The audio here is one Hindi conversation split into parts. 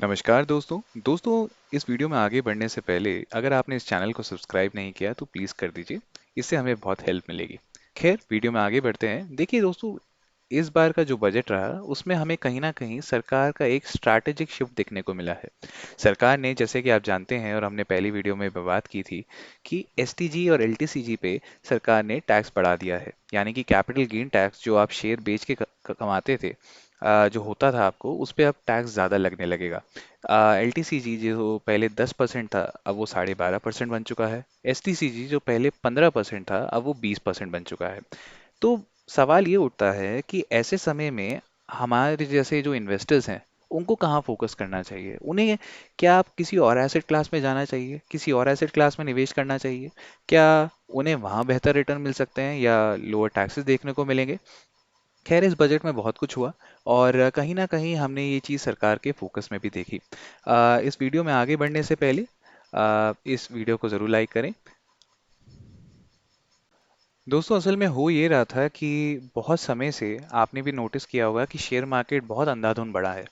नमस्कार दोस्तों इस वीडियो में आगे बढ़ने से पहले अगर आपने इस चैनल को सब्सक्राइब नहीं किया तो प्लीज़ कर दीजिए। इससे हमें बहुत हेल्प मिलेगी। खैर वीडियो में आगे बढ़ते हैं। देखिए दोस्तों, इस बार का जो बजट रहा उसमें हमें कहीं ना कहीं सरकार का एक स्ट्रैटेजिक शिफ्ट देखने को मिला है। सरकार ने, जैसे कि आप जानते हैं और हमने पहली वीडियो में भी बात की थी, कि एसटीजी और एलटीसीजी पे सरकार ने टैक्स बढ़ा दिया है। यानी कि कैपिटल गेन टैक्स जो आप शेयर बेच के कमाते थे, जो होता था आपको, उस पे अब टैक्स ज़्यादा लगने लगेगा। एलटीसीजी जो पहले 10% था, अब वो 12.5% बन चुका है। एसटीसीजी जो पहले 15% था, अब वो 20% बन चुका है। तो सवाल ये उठता है कि ऐसे समय में हमारे जैसे जो इन्वेस्टर्स हैं, उनको कहाँ फोकस करना चाहिए? उन्हें क्या आप किसी और एसेट क्लास में जाना चाहिए, किसी और एसेट क्लास में निवेश करना चाहिए? क्या उन्हें वहाँ बेहतर रिटर्न मिल सकते हैं या लोअर टैक्सेस देखने को मिलेंगे? खैर, इस बजट में बहुत कुछ हुआ और कहीं ना कहीं हमने ये चीज़ सरकार के फोकस में भी देखी। इस वीडियो में आगे बढ़ने से पहले इस वीडियो को ज़रूर लाइक करें। दोस्तों, असल में हो ये रहा था कि बहुत समय से आपने भी नोटिस किया होगा कि शेयर मार्केट बहुत अंधाधुंध बढ़ा है।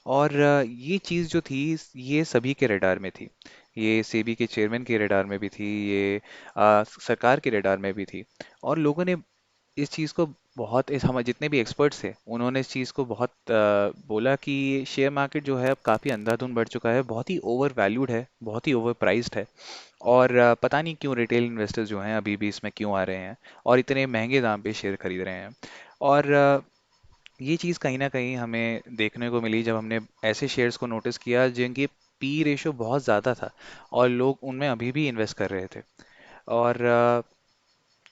और ये चीज़ जो थी, ये सभी के रडार में थी। ये सेबी के चेयरमैन के रडार में भी थी, ये सरकार के रडार में भी थी। और लोगों ने इस चीज़ को बहुत, इस हम जितने भी एक्सपर्ट्स थे उन्होंने इस चीज़ को बहुत बोला कि शेयर मार्केट जो है अब काफ़ी अंधाधुंध बढ़ चुका है, बहुत ही ओवर वैल्यूड है, बहुत ही ओवर प्राइस्ड है। और पता नहीं क्यों रिटेल इन्वेस्टर्स जो हैं अभी भी इसमें क्यों आ रहे हैं और इतने महंगे दाम पे शेयर खरीद रहे हैं। और ये चीज़ कहीं ना कहीं हमें देखने को मिली जब हमने ऐसे शेयर्स को नोटिस किया जिनकी पी रेशो बहुत ज़्यादा था और लोग उनमें अभी भी इन्वेस्ट कर रहे थे। और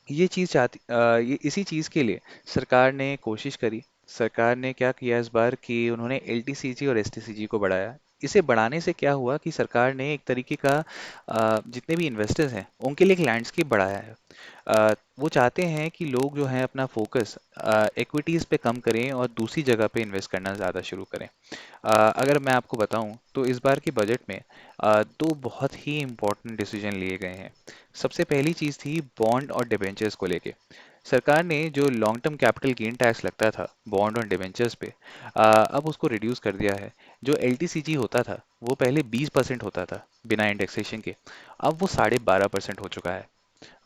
ये इसी चीज़ के लिए सरकार ने कोशिश करी। सरकार ने क्या किया इस बार कि उन्होंने एलटीसीजी और एसटीसीजी को बढ़ाया। इसे बढ़ाने से क्या हुआ कि सरकार ने एक तरीके का जितने भी इन्वेस्टर्स हैं उनके लिए एक लैंडस्केप बढ़ाया है। वो चाहते हैं कि लोग जो हैं अपना फोकस इक्विटीज़ पे कम करें और दूसरी जगह पे इन्वेस्ट करना ज़्यादा शुरू करें। अगर मैं आपको बताऊं तो इस बार की बजट में दो बहुत ही इम्पोर्टेंट डिसीजन लिए गए हैं। सबसे पहली चीज़ थी बॉन्ड और डिबेंचर्स को लेके। सरकार ने जो long term capital gain tax लगता था बॉन्ड और डिबेंचर्स पे, अब उसको रिड्यूस कर दिया है। जो एलटीसीजी होता था वो पहले 20% होता था बिना इंडेक्सेशन के, अब वो 12.5% हो चुका है।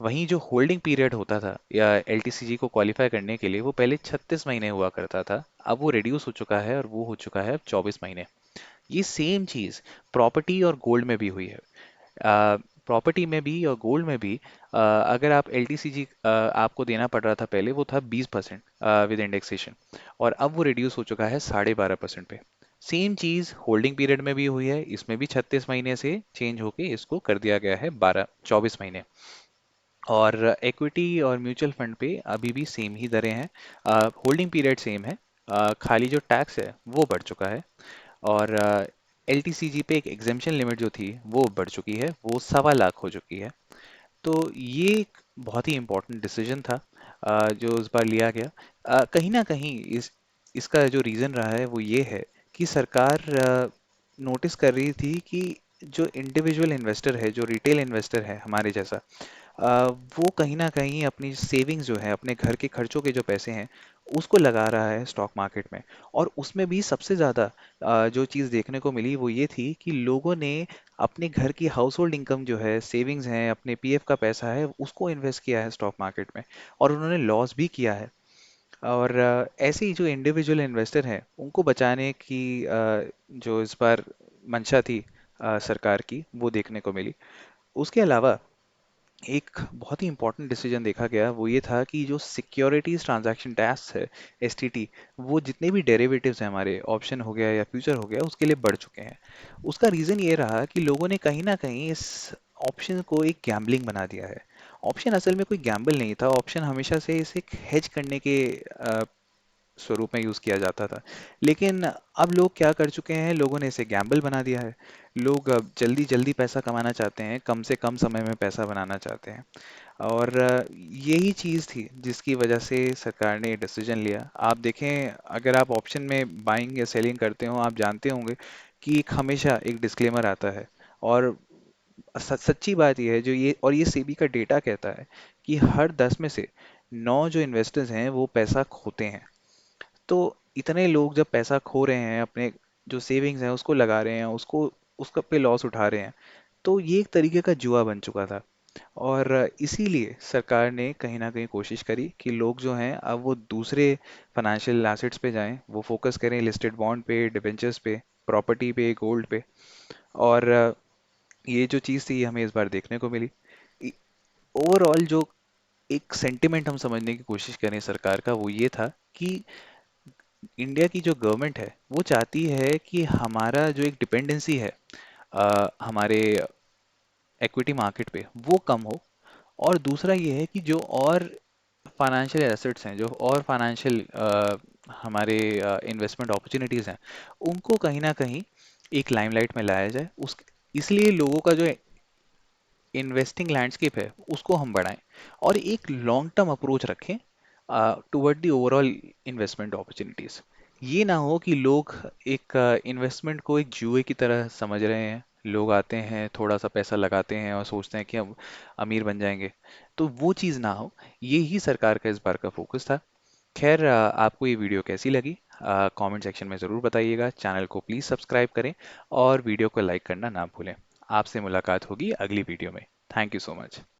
वहीं जो होल्डिंग पीरियड होता था या एलटीसीजी को क्वालिफाई करने के लिए, वो पहले 36 महीने हुआ करता था, अब वो रिड्यूस हो चुका है और वो हो चुका है अब 24 महीने। ये सेम चीज़ प्रॉपर्टी और गोल्ड में भी हुई है। प्रॉपर्टी में भी और गोल्ड में भी अगर आप एलटीसीजी आपको देना पड़ रहा था पहले, वो था 20% विद इंडेक्सेशन, और अब वो रिड्यूस हो चुका है 12.5% पे। सेम चीज़ होल्डिंग पीरियड में भी हुई है, इसमें भी 36 महीने से चेंज होके इसको कर दिया गया है 24 महीने। और इक्विटी और म्यूचुअल फंड पे अभी भी सेम ही दरें हैं। होल्डिंग पीरियड सेम है, खाली जो टैक्स है वो बढ़ चुका है। और एलटीसीजी पे एक एग्जेम्पशन लिमिट जो थी वो बढ़ चुकी है, वो 1.25 लाख हो चुकी है। तो ये एक बहुत ही इम्पोर्टेंट डिसीजन था जो इस बार लिया गया। कहीं ना कहीं इसका जो रीज़न रहा है वो ये है कि सरकार नोटिस कर रही थी कि जो इंडिविजुअल इन्वेस्टर है, जो रिटेल इन्वेस्टर है हमारे जैसा, वो कहीं ना कहीं अपनी सेविंग्स जो है, अपने घर के खर्चों के जो पैसे हैं, उसको लगा रहा है स्टॉक मार्केट में। और उसमें भी सबसे ज़्यादा जो चीज़ देखने को मिली वो ये थी कि लोगों ने अपने घर की हाउस होल्ड इनकम जो है, सेविंग्स हैं, अपने पीएफ का पैसा है, उसको इन्वेस्ट किया है स्टॉक मार्केट में, और उन्होंने लॉस भी किया है। और ऐसे ही जो इंडिविजुअल इन्वेस्टर हैं उनको बचाने की जो इस बार मंशा थी सरकार की, वो देखने को मिली। उसके अलावा एक बहुत ही इंपॉर्टेंट डिसीजन देखा गया, वो ये था कि जो सिक्योरिटीज ट्रांजैक्शन टैक्स है, एसटीटी, वो जितने भी डेरिवेटिव्स हैं हमारे, ऑप्शन हो गया या फ्यूचर हो गया, उसके लिए बढ़ चुके हैं। उसका रीज़न ये रहा कि लोगों ने कहीं ना कहीं इस ऑप्शन को एक गैम्बलिंग बना दिया है। ऑप्शन असल में कोई गैम्बल नहीं था, ऑप्शन हमेशा से इसे एक हेज करने के स्वरूप में यूज़ किया जाता था। लेकिन अब लोग क्या कर चुके हैं, लोगों ने इसे गैम्बल बना दिया है। लोग अब जल्दी जल्दी पैसा कमाना चाहते हैं, कम से कम समय में पैसा बनाना चाहते हैं। और यही चीज़ थी जिसकी वजह से सरकार ने ये डिसीजन लिया। आप देखें, अगर आप ऑप्शन में बाइंग या सेलिंग करते हो, आप जानते होंगे कि एक हमेशा एक डिस्क्लेमर आता है। और सच्ची बात यह है, जो ये और ये सेबी का डेटा कहता है कि हर 10 में से 9 जो इन्वेस्टर्स हैं वो पैसा खोते हैं। तो इतने लोग जब पैसा खो रहे हैं अपने जो सेविंग्स हैं उसको लगा रहे हैं, उसको उसका पे लॉस उठा रहे हैं। तो ये एक तरीके का जुआ बन चुका था। और इसीलिए सरकार ने कहीं ना कहीं कोशिश करी कि लोग जो हैं अब वो दूसरे फाइनेंशियल एसेट्स पे जाएं, वो फोकस करें लिस्टेड बॉन्ड पे, डिबेंचर्स पे, प्रॉपर्टी पे, गोल्ड पे। और ये जो चीज़ थी ये हमें इस बार देखने को मिली। ओवरऑल जो एक सेंटिमेंट हम समझने की कोशिश करें सरकार का, वो ये था कि इंडिया की जो गवर्नमेंट है वो चाहती है कि हमारा जो एक डिपेंडेंसी है हमारे इक्विटी मार्केट पे, वो कम हो। और दूसरा ये है कि जो और फाइनेंशियल एसेट्स हैं, जो और फाइनेंशियल हमारे इन्वेस्टमेंट अपॉर्चुनिटीज़ हैं, उनको कहीं ना कहीं एक लाइमलाइट में लाया जाए। उस इसलिए लोगों का जो इन्वेस्टिंग लैंडस्केप है उसको हम बढ़ाएं और एक लॉन्ग टर्म अप्रोच रखें toward the overall investment opportunities. ये ना हो कि लोग एक इन्वेस्टमेंट को एक जुए की तरह समझ रहे हैं। लोग आते हैं, थोड़ा सा पैसा लगाते हैं और सोचते हैं कि हम अमीर बन जाएंगे। तो वो चीज़ ना हो, ये ही सरकार का इस बार का फोकस था। खैर, आपको ये वीडियो कैसी लगी कमेंट सेक्शन में ज़रूर बताइएगा। चैनल को प्लीज़ सब्सक्राइब करें और वीडियो को लाइक करना ना भूलें। आपसे मुलाकात होगी अगली वीडियो में। Thank you so much.